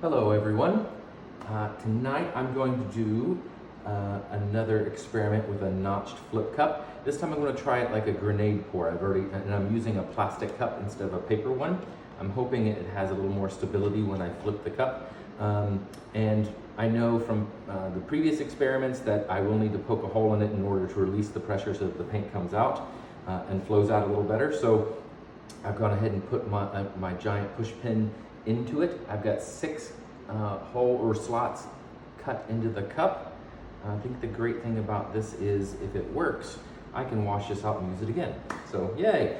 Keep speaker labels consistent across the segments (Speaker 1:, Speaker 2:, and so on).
Speaker 1: Hello everyone. Tonight I'm going to do another experiment with a notched flip cup. This time I'm going to try it like a grenade pour. And I'm using a plastic cup instead of a paper one. I'm hoping it has a little more stability when I flip the cup. And I know from the previous experiments that I will need to poke a hole in it in order to release the pressure so that the paint comes out and flows out a little better. So I've gone ahead and put my giant push pin into it. I've got 6 hole or slots cut into the cup. I think the great thing about this is if it works, I can wash this out and use it again. So yay!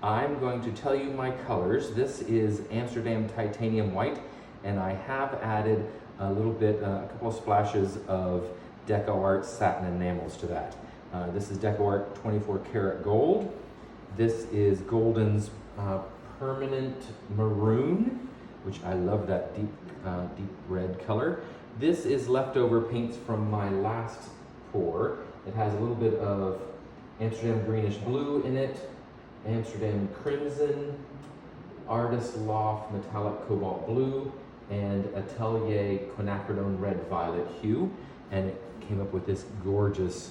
Speaker 1: I'm going to tell you my colors. This is Amsterdam Titanium White, and I have added a little bit, a couple of splashes of Deco Art Satin Enamels to that. This is Deco Art 24 Karat Gold. This is Golden's Permanent Maroon, which I love that deep red color. This is leftover paints from my last pour. It has a little bit of Amsterdam Greenish Blue in it, Amsterdam Crimson, Artist Loft Metallic Cobalt Blue, and Atelier Quinacridone Red Violet hue. And it came up with this gorgeous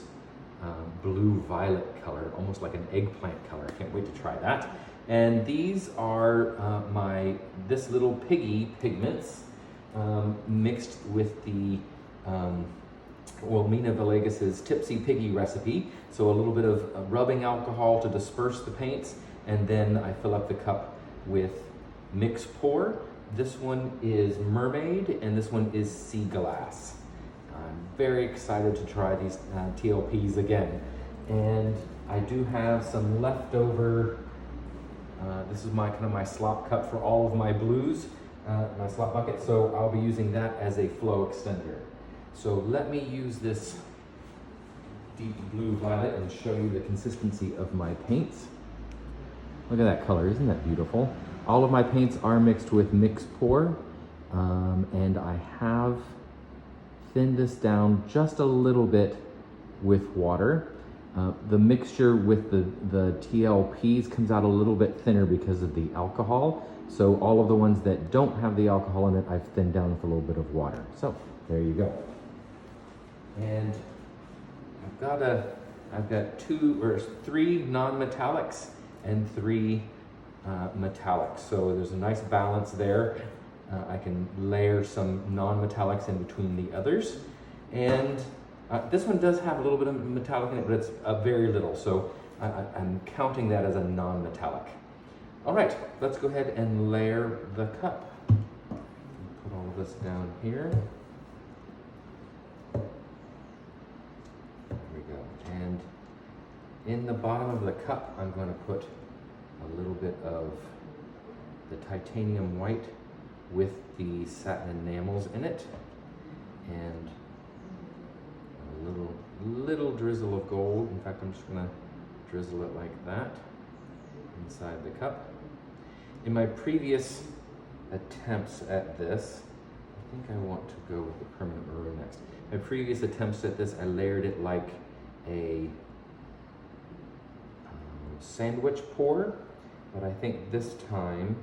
Speaker 1: blue-violet color, almost like an eggplant color. I can't wait to try that. And these are this little piggy pigments mixed with the Mina Villegas's Tipsy Piggy recipe. So a little bit of rubbing alcohol to disperse the paints, and then I fill up the cup with mix pour. This one is Mermaid, and this one is Sea Glass. I'm very excited to try these TLPs again. And I do have some leftover, this is my slop cup for all of my blues, my slop bucket, so I'll be using that as a flow extender. So let me use this deep blue violet and show you the consistency of my paints. Look at that color, isn't that beautiful? All of my paints are mixed with mix pour, and I have thinned this down just a little bit with water. The mixture with the TLPs comes out a little bit thinner because of the alcohol. So all of the ones that don't have the alcohol in it, I've thinned down with a little bit of water. So there you go. And I've got 3 non-metallics and 3 metallics. So there's a nice balance there. I can layer some non-metallics in between the others. And this one does have a little bit of metallic in it, but it's very little. So I'm counting that as a non-metallic. All right, let's go ahead and layer the cup. Put all of this down here. There we go. And in the bottom of the cup, I'm going to put a little bit of the titanium white with the satin enamels in it, and a little drizzle of gold. In fact, I'm just going to drizzle it like that inside the cup. In my previous attempts at this, I think I want to go with the permanent maroon next. My previous attempts at this, I layered it like a sandwich pour, but I think this time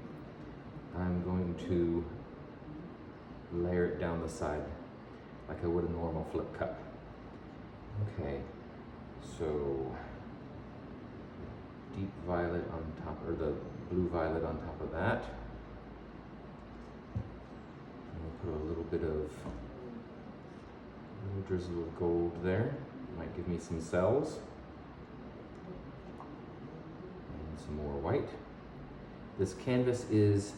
Speaker 1: I'm going to layer it down the side like I would a normal flip cup. Okay, so deep violet on top, or the blue violet on top of that. And we'll put a little bit of drizzle of gold there. Might give me some cells. And some more white. This canvas is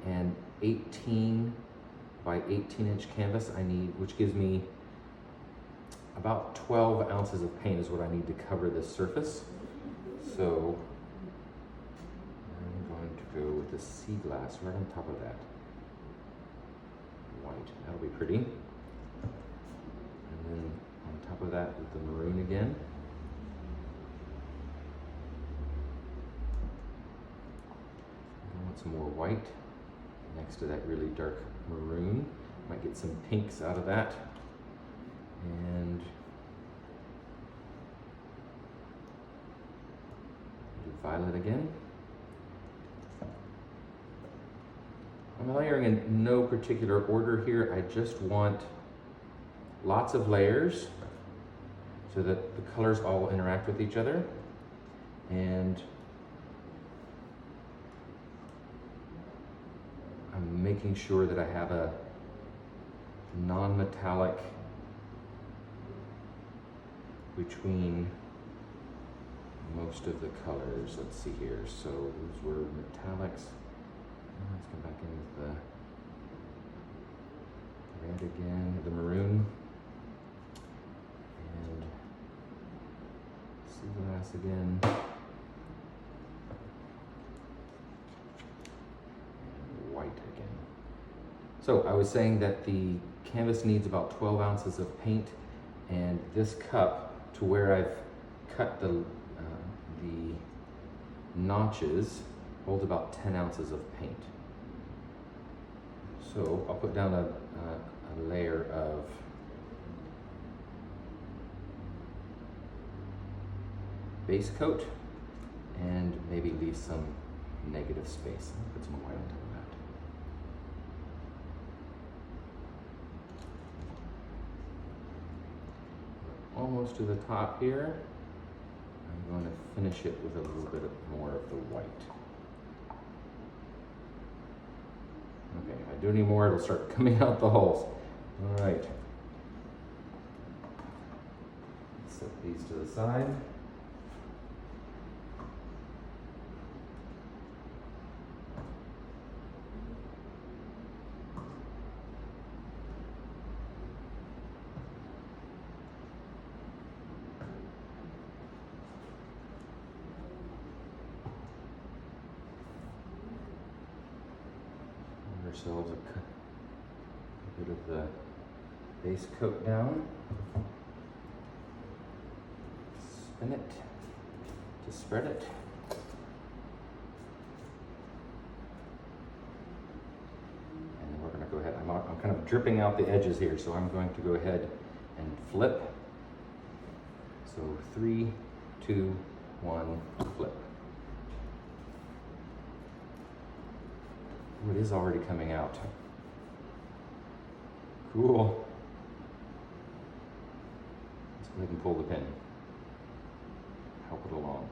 Speaker 1: an 18 by 18 inch canvas which gives me about 12 ounces of paint is what I need to cover this surface. So I'm going to go with the sea glass right on top of that. White, that'll be pretty. And then on top of that with the maroon again. I want some more white next to that really dark maroon. Might get some pinks out of that. And do violet again. I'm layering in no particular order here. I just want lots of layers so that the colors all interact with each other. And I'm making sure that I have a non-metallic between most of the colors. Let's see here. So those were metallics. Let's come back in with the red again, the maroon, and sea glass again, and white again. So I was saying that the canvas needs about 12 ounces of paint, and this cup, to where I've cut the notches, holds about 10 ounces of paint. So I'll put down a layer of base coat and maybe leave some negative space. I'll put some white on top of that. Almost to the top here. I'm going to finish it with a little bit more of the white. Okay, if I do any more, it'll start coming out the holes. All right. Set these to the side. Ourselves a bit of the base coat down. Spin it to spread it. And then we're going to go ahead. I'm kind of dripping out the edges here, so I'm going to go ahead and flip. So 3, 2, 1, flip. It is already coming out. Cool. Let's go ahead and pull the pin. Help it along.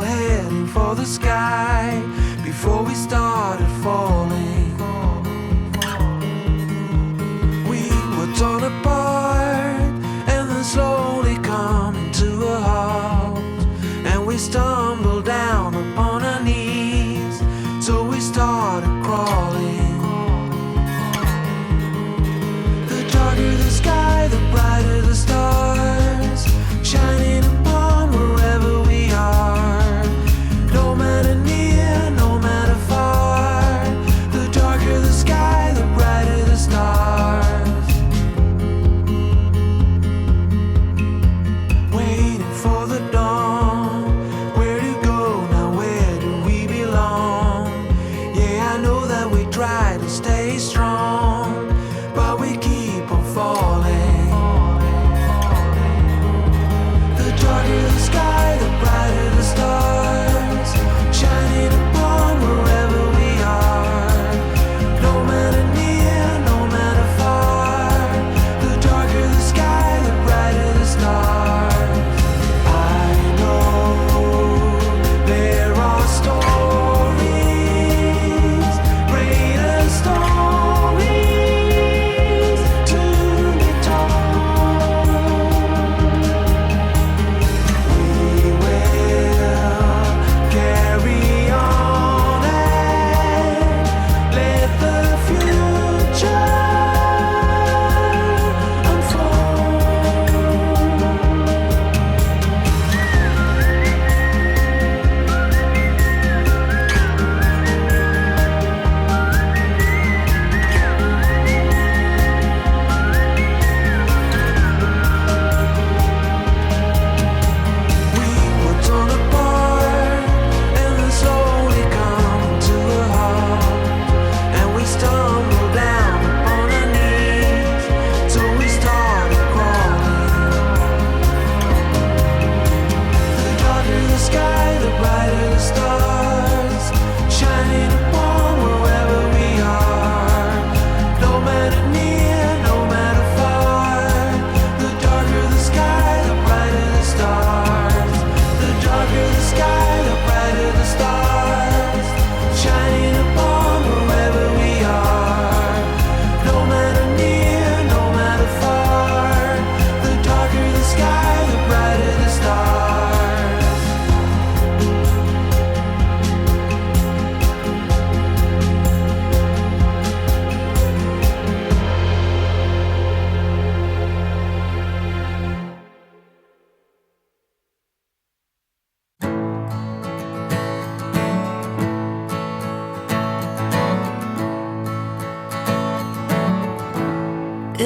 Speaker 2: Heading for the sky before we start.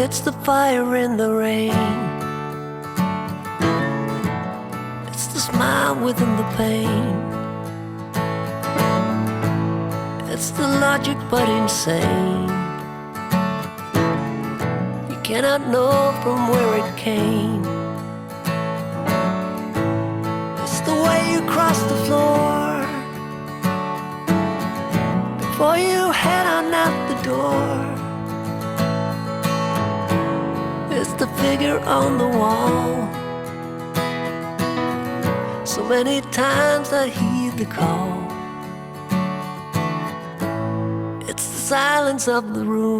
Speaker 2: It's the fire in the rain. It's the smile within the pain. It's the logic but insane. You cannot know from where it came. It's the way you cross the floor before you head on out the door. It's the figure on the wall. So many times I heed the call. It's the silence of the room,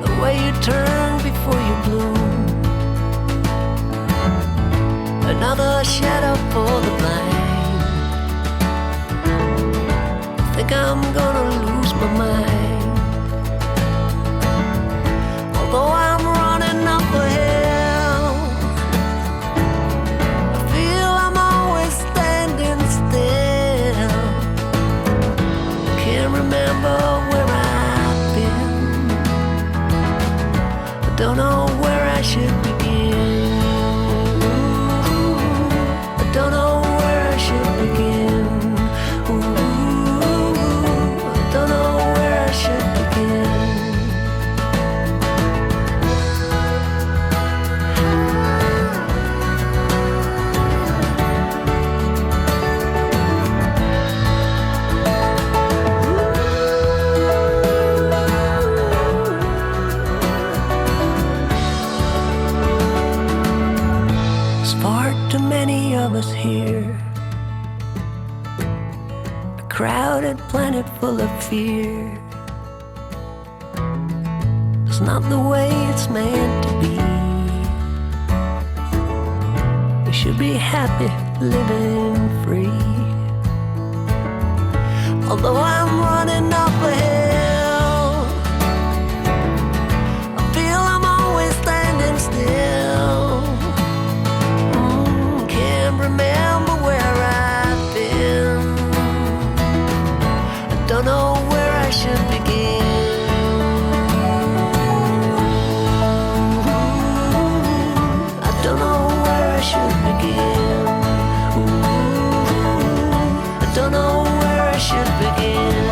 Speaker 2: the way you turn before you bloom. Another shadow for the blind. I think I'm gonna lose my mind. Although I'm running up a hill, I feel I'm always standing still. Can't remember where I've been. I don't know where I should begin. I don't know where I should begin. I don't know where I should begin. There's far too many of us here, a crowded planet full of fear. It's not the way it's meant to be. We should be happy living free. Although I'm running up a hill, I feel I'm always standing still. Can't remember where I've been. I don't know where I should begin. I don't know where I should begin. I don't know where I should begin.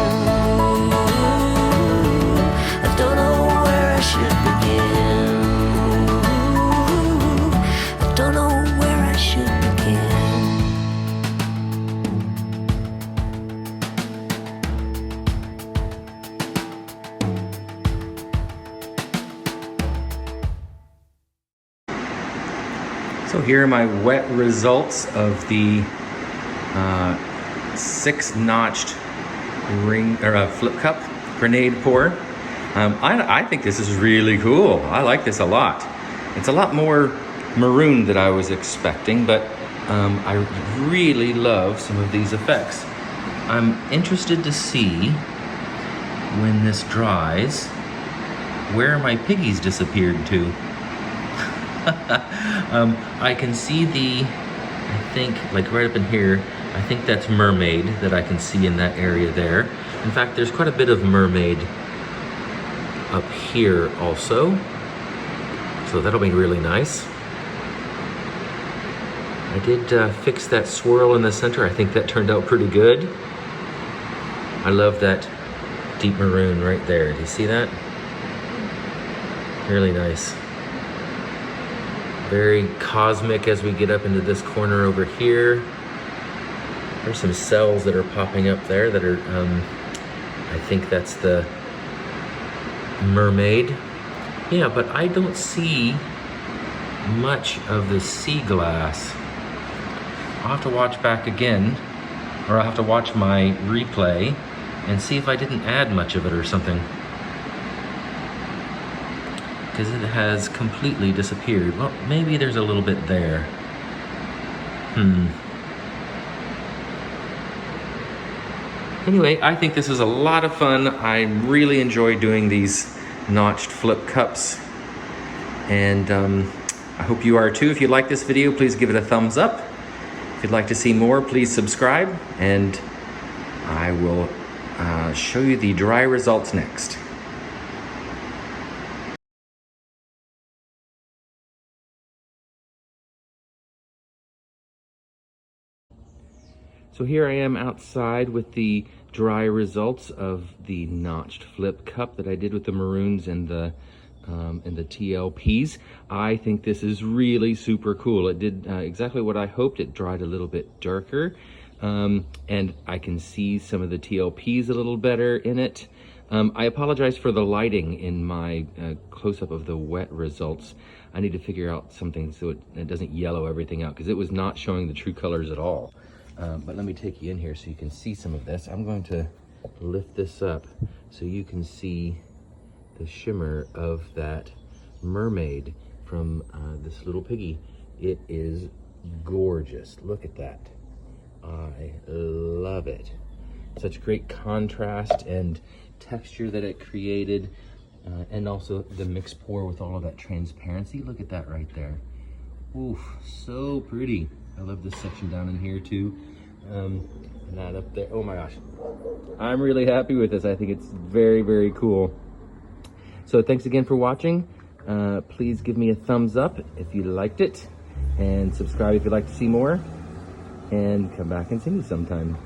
Speaker 2: I don't know where I should begin. I don't know where I should begin.
Speaker 1: So here are my wet results of the 6-notched ring or flip cup grenade pour. I think this is really cool. I like this a lot. It's a lot more maroon than I was expecting, but I really love some of these effects. I'm interested to see when this dries where my piggies disappeared to. I can see I think like right up in here, I think that's mermaid that I can see in that area there. In fact, there's quite a bit of mermaid up here also. So that'll be really nice. I did fix that swirl in the center. I think that turned out pretty good. I love that deep maroon right there. Do you see that? Really nice. Very cosmic as we get up into this corner over here. There's some cells that are popping up there that are, I think that's the mermaid. Yeah, but I don't see much of the sea glass. I'll have to watch back again, or I'll have to watch my replay and see if I didn't add much of it or something. Because it has completely disappeared. Well, maybe there's a little bit there. Anyway, I think this is a lot of fun. I really enjoy doing these notched flip cups. And I hope you are too. If you like this video, please give it a thumbs up. If you'd like to see more, please subscribe. And I will show you the dry results next. So here I am outside with the dry results of the notched flip cup that I did with the maroons and the TLPs. I think this is really super cool. It did exactly what I hoped. It dried a little bit darker, and I can see some of the TLPs a little better in it. I apologize for the lighting in my close-up of the wet results. I need to figure out something so it doesn't yellow everything out, because it was not showing the true colors at all. But let me take you in here so you can see some of this. I'm going to lift this up so you can see the shimmer of that mermaid from this little piggy. It is gorgeous. Look at that. I love it. Such great contrast and texture that it created, and also the mix pour with all of that transparency. Look at that right there. Oof, so pretty. I love this section down in here too. And that up there. Oh my gosh. I'm really happy with this. I think it's very, very cool. So thanks again for watching. Please give me a thumbs up if you liked it, and subscribe if you'd like to see more, and come back and see me sometime.